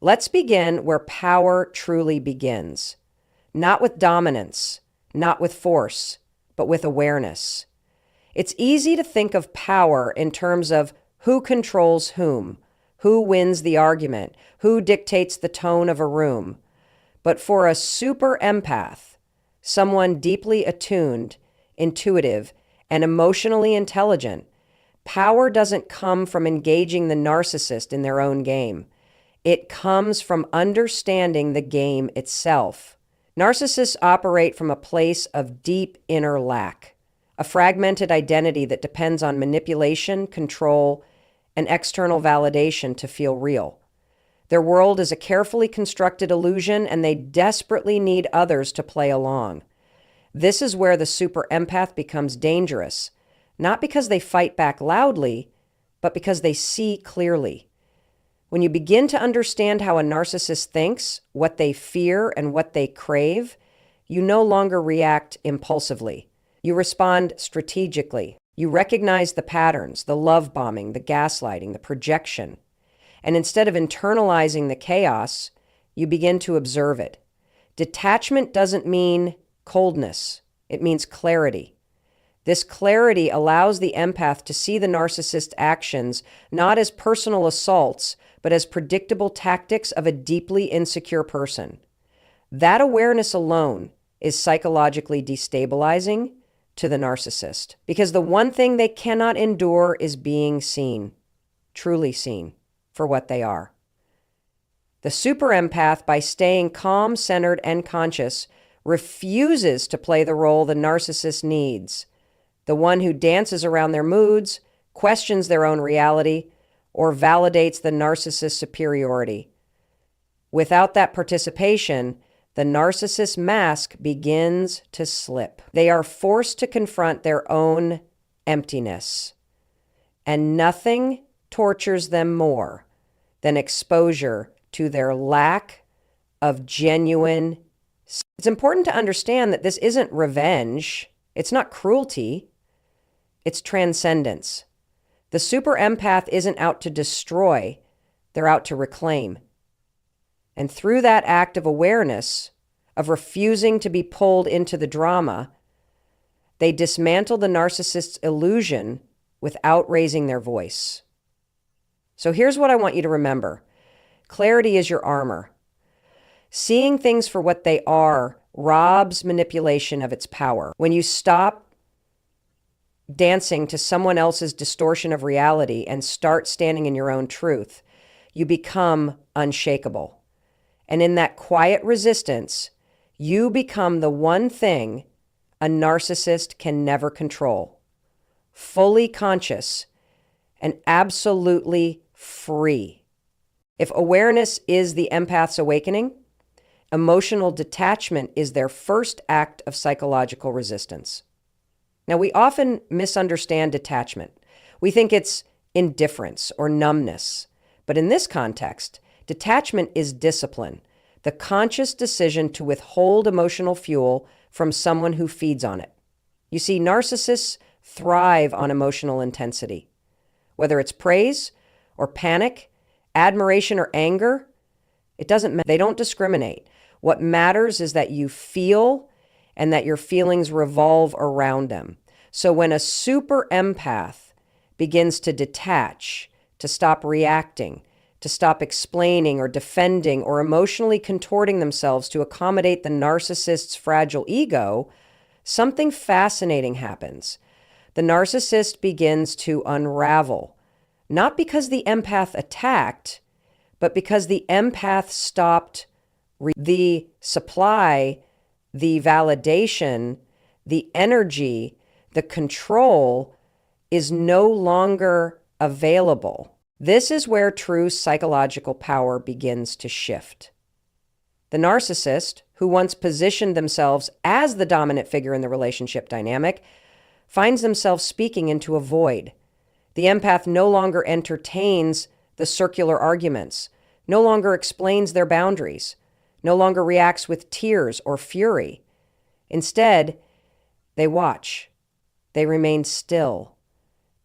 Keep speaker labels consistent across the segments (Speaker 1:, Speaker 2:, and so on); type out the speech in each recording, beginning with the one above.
Speaker 1: Let's begin where power truly begins. Not with dominance, not with force, but with awareness. It's easy to think of power in terms of who controls whom, who wins the argument, who dictates the tone of a room. But for a super empath, someone deeply attuned, intuitive, and emotionally intelligent, power doesn't come from engaging the narcissist in their own game. It comes from understanding the game itself. Narcissists operate from a place of deep inner lack, a fragmented identity that depends on manipulation, control, and external validation to feel real. Their world is a carefully constructed illusion, and they desperately need others to play along. This is where the super empath becomes dangerous, not because they fight back loudly, but because they see clearly. When you begin to understand how a narcissist thinks, what they fear, and what they crave, you no longer react impulsively. You respond strategically. You recognize the patterns, the love bombing, the gaslighting, the projection. And instead of internalizing the chaos, you begin to observe it. Detachment doesn't mean coldness. It means clarity. This clarity allows the empath to see the narcissist's actions not as personal assaults, but as predictable tactics of a deeply insecure person. That awareness alone is psychologically destabilizing to the narcissist, because the one thing they cannot endure is being seen, truly seen, for what they are. The super empath, by staying calm, centered, and conscious, refuses to play the role the narcissist needs, the one who dances around their moods, questions their own reality, or validates the narcissist's superiority. Without that participation, the narcissist's mask begins to slip. They are forced to confront their own emptiness, and nothing tortures them more than exposure to their lack of genuine. It's important to understand that this isn't revenge. It's not cruelty. It's transcendence. The super empath isn't out to destroy. They're out to reclaim. And through that act of awareness, of refusing to be pulled into the drama, they dismantle the narcissist's illusion without raising their voice. So here's what I want you to remember. Clarity is your armor. Seeing things for what they are robs manipulation of its power. When you stop dancing to someone else's distortion of reality and start standing in your own truth, you become unshakable. And in that quiet resistance, you become the one thing a narcissist can never control. Fully conscious and absolutely free. If awareness is the empath's awakening, emotional detachment is their first act of psychological resistance. Now, we often misunderstand detachment. We think it's indifference or numbness. But in this context, detachment is discipline, the conscious decision to withhold emotional fuel from someone who feeds on it. You see, narcissists thrive on emotional intensity. Whether it's praise or panic, admiration or anger, it doesn't matter. They don't discriminate. What matters is that you feel and that your feelings revolve around them. So when a super empath begins to detach, to stop reacting, to stop explaining or defending or emotionally contorting themselves to accommodate the narcissist's fragile ego, something fascinating happens. The narcissist begins to unravel, not because the empath attacked, but because the empath stopped the supply, the validation, the energy, the control is no longer available. This is where true psychological power begins to shift. The narcissist, who once positioned themselves as the dominant figure in the relationship dynamic, finds themselves speaking into a void. The empath no longer entertains the circular arguments, no longer explains their boundaries, no longer reacts with tears or fury. Instead, they watch. They remain still.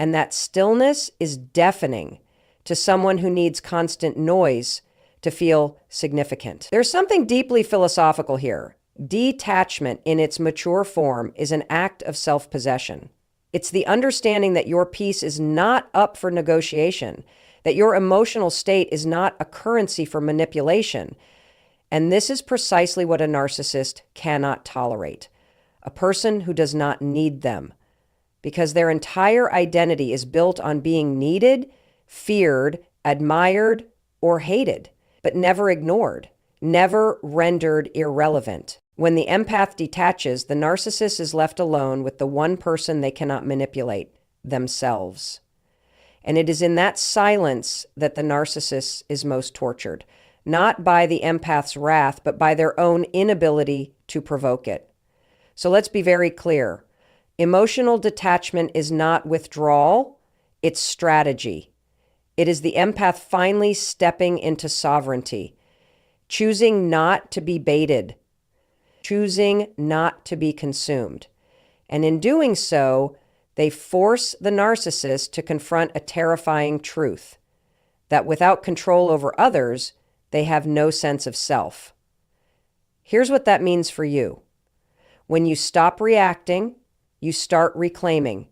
Speaker 1: And that stillness is deafening to someone who needs constant noise to feel significant. There's something deeply philosophical here. Detachment in its mature form is an act of self-possession. It's the understanding that your peace is not up for negotiation, that your emotional state is not a currency for manipulation. And this is precisely what a narcissist cannot tolerate. A person who does not need them, because their entire identity is built on being needed, feared, admired, or hated, but never ignored, never rendered irrelevant. When the empath detaches, the narcissist is left alone with the one person they cannot manipulate, themselves. And it is in that silence that the narcissist is most tortured, not by the empath's wrath, but by their own inability to provoke it. So let's be very clear. Emotional detachment is not withdrawal, it's strategy. It is the empath finally stepping into sovereignty, choosing not to be baited, choosing not to be consumed. And in doing so, they force the narcissist to confront a terrifying truth, that without control over others, they have no sense of self. Here's what that means for you. When you stop reacting, you start reclaiming.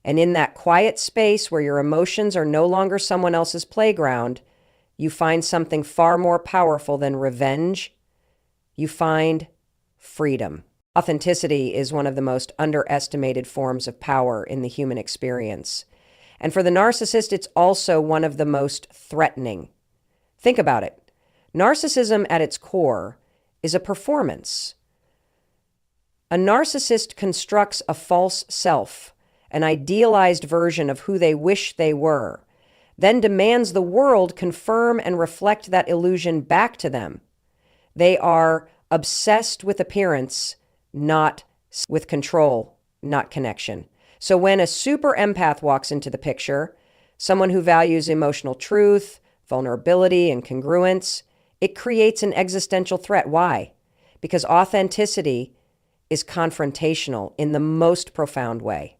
Speaker 1: And in that quiet space where your emotions are no longer someone else's playground, you find something far more powerful than revenge. You find freedom. Authenticity is one of the most underestimated forms of power in the human experience. And for the narcissist, it's also one of the most threatening. Think about it. Narcissism at its core is a performance. A narcissist constructs a false self, an idealized version of who they wish they were, then demands the world confirm and reflect that illusion back to them. They are obsessed with appearance, not with control, not connection. So when a super empath walks into the picture, someone who values emotional truth, vulnerability, and congruence, it creates an existential threat. Why? Because authenticity is confrontational in the most profound way.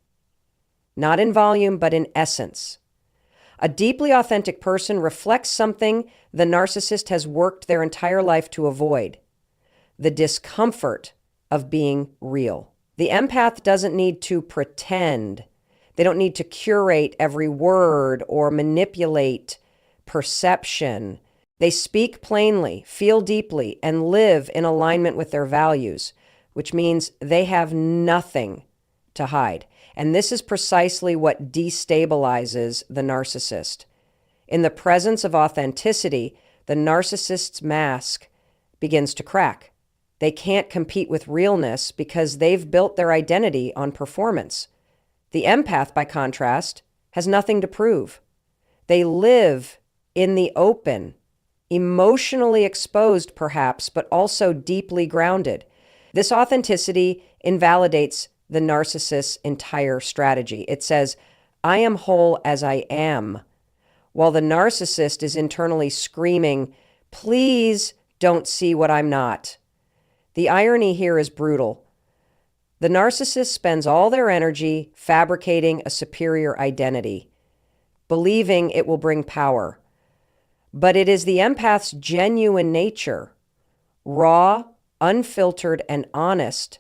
Speaker 1: Not in volume, but in essence. A deeply authentic person reflects something the narcissist has worked their entire life to avoid: the discomfort of being real. The empath doesn't need to pretend. They don't need to curate every word or manipulate perception. They speak plainly, feel deeply, and live in alignment with their values, which means they have nothing to hide. And this is precisely what destabilizes the narcissist. In the presence of authenticity, the narcissist's mask begins to crack. They can't compete with realness because they've built their identity on performance. The empath, by contrast, has nothing to prove. They live in the open, emotionally exposed perhaps, but also deeply grounded. This authenticity invalidates the narcissist's entire strategy. It says, "I am whole as I am," while the narcissist is internally screaming, "Please don't see what I'm not." The irony here is brutal. The narcissist spends all their energy fabricating a superior identity, believing it will bring power. But it is the empath's genuine nature, raw, unfiltered, and honest,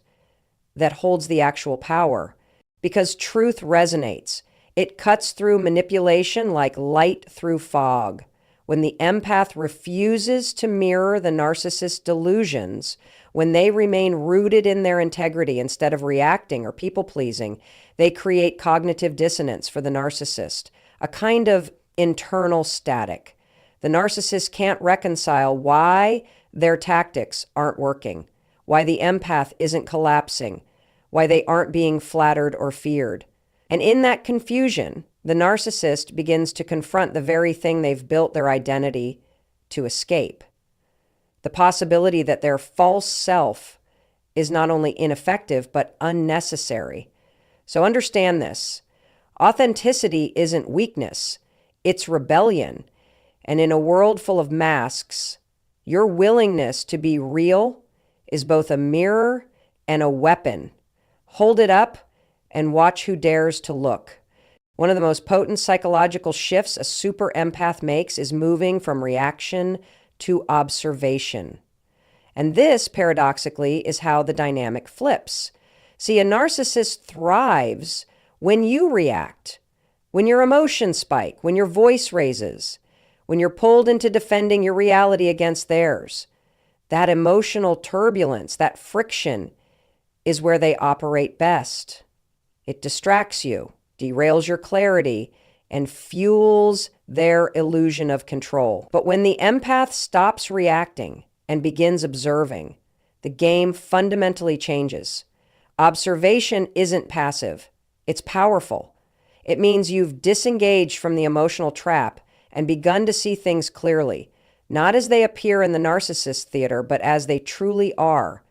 Speaker 1: that holds the actual power. Because truth resonates. It cuts through manipulation like light through fog. When the empath refuses to mirror the narcissist's delusions, when they remain rooted in their integrity instead of reacting or people-pleasing, they create cognitive dissonance for the narcissist, a kind of internal static. The narcissist can't reconcile why their tactics aren't working, why the empath isn't collapsing, why they aren't being flattered or feared. And in that confusion, the narcissist begins to confront the very thing they've built their identity to escape. The possibility that their false self is not only ineffective, but unnecessary. So understand this. Authenticity isn't weakness, it's rebellion. And in a world full of masks, your willingness to be real is both a mirror and a weapon. Hold it up and watch who dares to look. One of the most potent psychological shifts a super empath makes is moving from reaction to observation. And this, paradoxically, is how the dynamic flips. See, a narcissist thrives when you react, when your emotions spike, when your voice raises, when you're pulled into defending your reality against theirs. That emotional turbulence, that friction, is where they operate best. It distracts you, derails your clarity, and fuels their illusion of control. But when the empath stops reacting and begins observing, the game fundamentally changes. Observation isn't passive, it's powerful. It means you've disengaged from the emotional trap and begun to see things clearly, not as they appear in the narcissist theater, but as they truly are.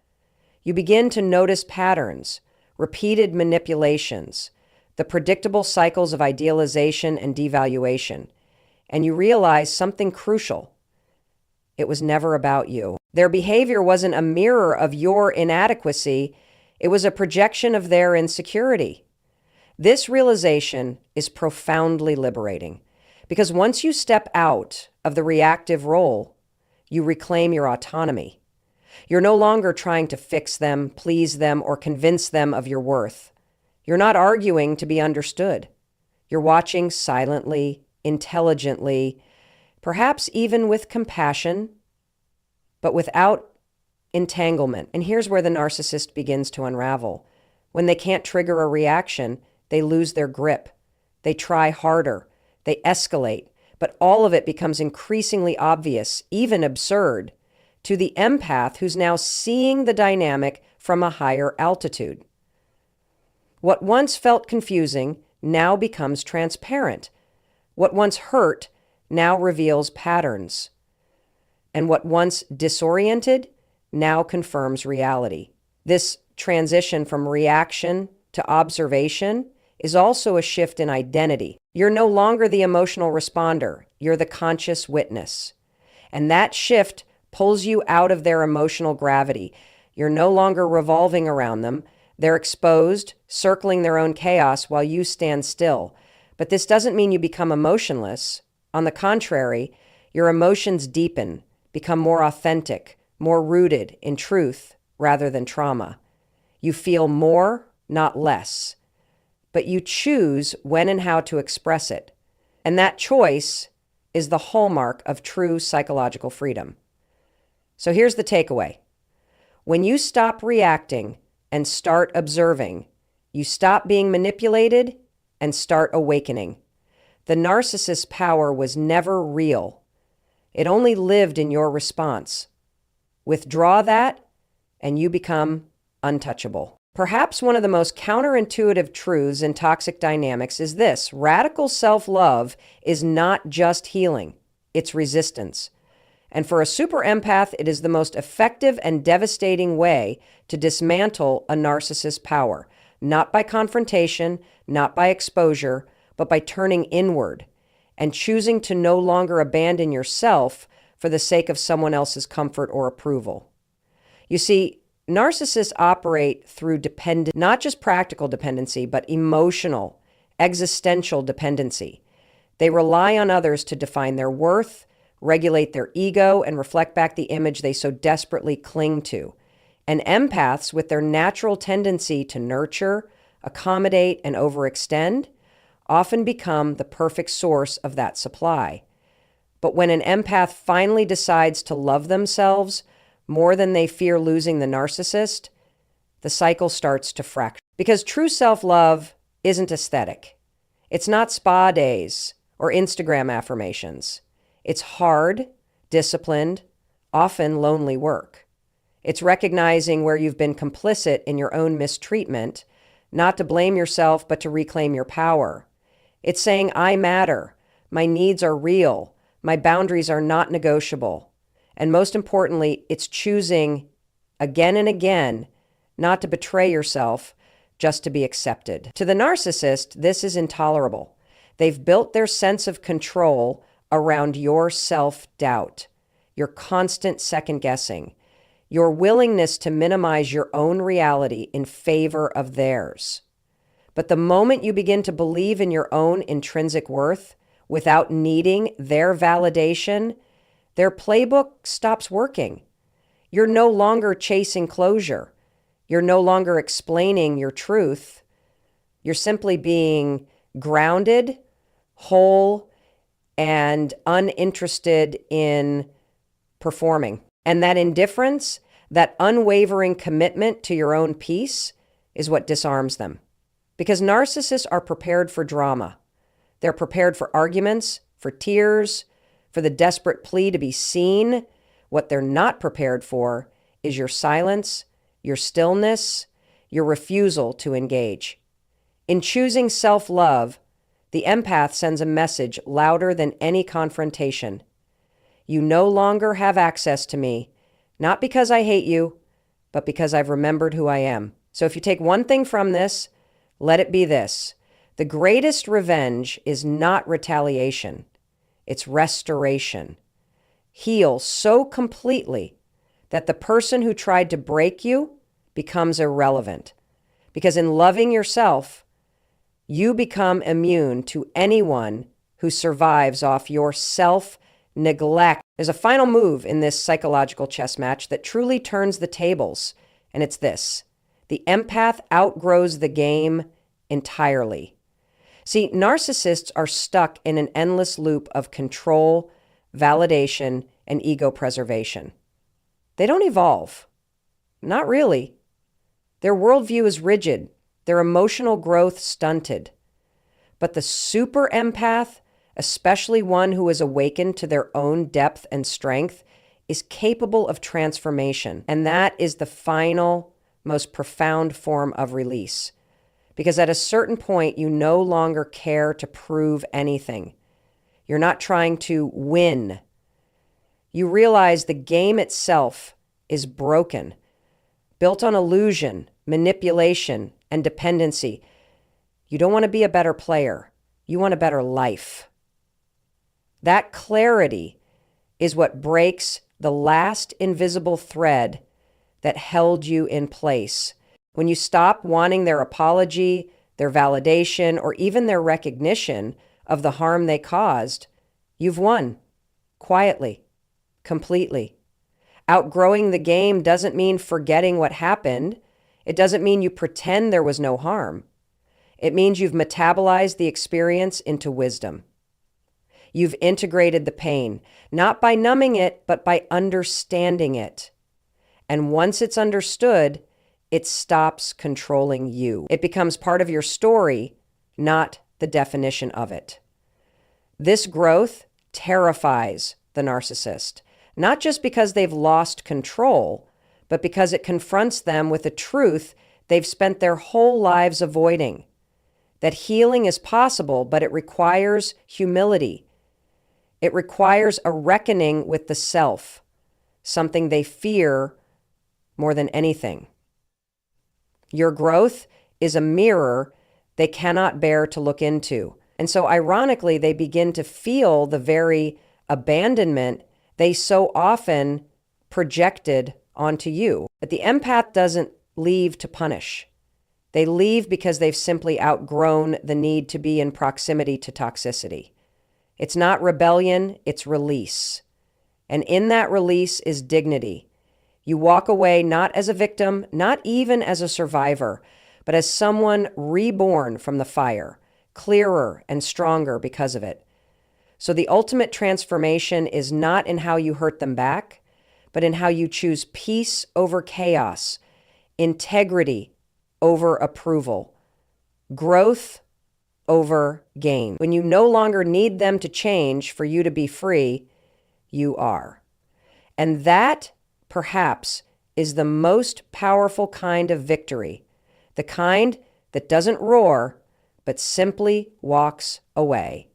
Speaker 1: You begin to notice patterns, repeated manipulations, the predictable cycles of idealization and devaluation, and you realize something crucial. It was never about you. Their behavior wasn't a mirror of your inadequacy, it was a projection of their insecurity. This realization is profoundly liberating, because once you step out of the reactive role, you reclaim your autonomy. You're no longer trying to fix them, please them, or convince them of your worth. You're not arguing to be understood. You're watching silently, intelligently, perhaps even with compassion, but without entanglement. And here's where the narcissist begins to unravel. When they can't trigger a reaction, they lose their grip. They try harder. They escalate. But all of it becomes increasingly obvious, even absurd, to the empath who's now seeing the dynamic from a higher altitude. What once felt confusing now becomes transparent. What once hurt now reveals patterns. And what once disoriented now confirms reality. This transition from reaction to observation is also a shift in identity. You're no longer the emotional responder, you're the conscious witness. And that shift pulls you out of their emotional gravity. You're no longer revolving around them. They're exposed, circling their own chaos while you stand still. But this doesn't mean you become emotionless. On the contrary, your emotions deepen, become more authentic, more rooted in truth rather than trauma. You feel more, not less. But you choose when and how to express it. And that choice is the hallmark of true psychological freedom. So here's the takeaway. When you stop reacting and start observing, you stop being manipulated and start awakening. The narcissist's power was never real. It only lived in your response. Withdraw that, and you become untouchable. Perhaps one of the most counterintuitive truths in toxic dynamics is this: radical self-love is not just healing, it's resistance. And for a super empath, it is the most effective and devastating way to dismantle a narcissist's power, not by confrontation, not by exposure, but by turning inward and choosing to no longer abandon yourself for the sake of someone else's comfort or approval. You see, narcissists operate through not just practical dependency, but emotional, existential dependency. They rely on others to define their worth, regulate their ego, and reflect back the image they so desperately cling to. And empaths, with their natural tendency to nurture, accommodate, and overextend, often become the perfect source of that supply. But when an empath finally decides to love themselves more than they fear losing the narcissist, the cycle starts to fracture. Because true self-love isn't aesthetic. It's not spa days or Instagram affirmations. It's hard, disciplined, often lonely work. It's recognizing where you've been complicit in your own mistreatment, not to blame yourself, but to reclaim your power. It's saying, I matter, my needs are real, my boundaries are not negotiable. And most importantly, it's choosing again and again not to betray yourself, just to be accepted. To the narcissist, this is intolerable. They've built their sense of control around your self-doubt, your constant second-guessing, your willingness to minimize your own reality in favor of theirs. But the moment you begin to believe in your own intrinsic worth without needing their validation, their playbook stops working. You're no longer chasing closure. You're no longer explaining your truth. You're simply being grounded, whole, and uninterested in performing. And that indifference, that unwavering commitment to your own peace is what disarms them. Because narcissists are prepared for drama. They're prepared for arguments, for tears, for the desperate plea to be seen. What they're not prepared for is your silence, your stillness, your refusal to engage. In choosing self-love, the empath sends a message louder than any confrontation. You no longer have access to me, not because I hate you, but because I've remembered who I am. So if you take one thing from this, let it be this. The greatest revenge is not retaliation. It's restoration. Heal so completely that the person who tried to break you becomes irrelevant. Because in loving yourself, you become immune to anyone who survives off your self-neglect. There's a final move in this psychological chess match that truly turns the tables, and it's this. The empath outgrows the game entirely. See, narcissists are stuck in an endless loop of control, validation, and ego preservation. They don't evolve. Not really. Their worldview is rigid, their emotional growth stunted. But the super empath, especially one who is awakened to their own depth and strength, is capable of transformation. And that is the final, most profound form of release. Because at a certain point, you no longer care to prove anything. You're not trying to win. You realize the game itself is broken, built on illusion, manipulation, and dependency. You don't want to be a better player. You want a better life. That clarity is what breaks the last invisible thread that held you in place. When you stop wanting their apology, their validation, or even their recognition of the harm they caused, you've won. Quietly. Completely. Outgrowing the game doesn't mean forgetting what happened. It doesn't mean you pretend there was no harm. It means you've metabolized the experience into wisdom. You've integrated the pain, not by numbing it, but by understanding it. And once it's understood, it stops controlling you. It becomes part of your story, not the definition of it. This growth terrifies the narcissist, not just because they've lost control, but because it confronts them with a truth they've spent their whole lives avoiding. That healing is possible, but it requires humility. It requires a reckoning with the self, something they fear more than anything. Your growth is a mirror they cannot bear to look into. And so ironically, they begin to feel the very abandonment they so often projected onto you. But the empath doesn't leave to punish. They leave because they've simply outgrown the need to be in proximity to toxicity. It's not rebellion, it's release. And in that release is dignity. You walk away not as a victim, not even as a survivor, but as someone reborn from the fire, clearer and stronger because of it. So the ultimate transformation is not in how you hurt them back, but in how you choose peace over chaos, integrity over approval, growth over gain. When you no longer need them to change for you to be free, you are. And that, perhaps, is the most powerful kind of victory, the kind that doesn't roar, but simply walks away.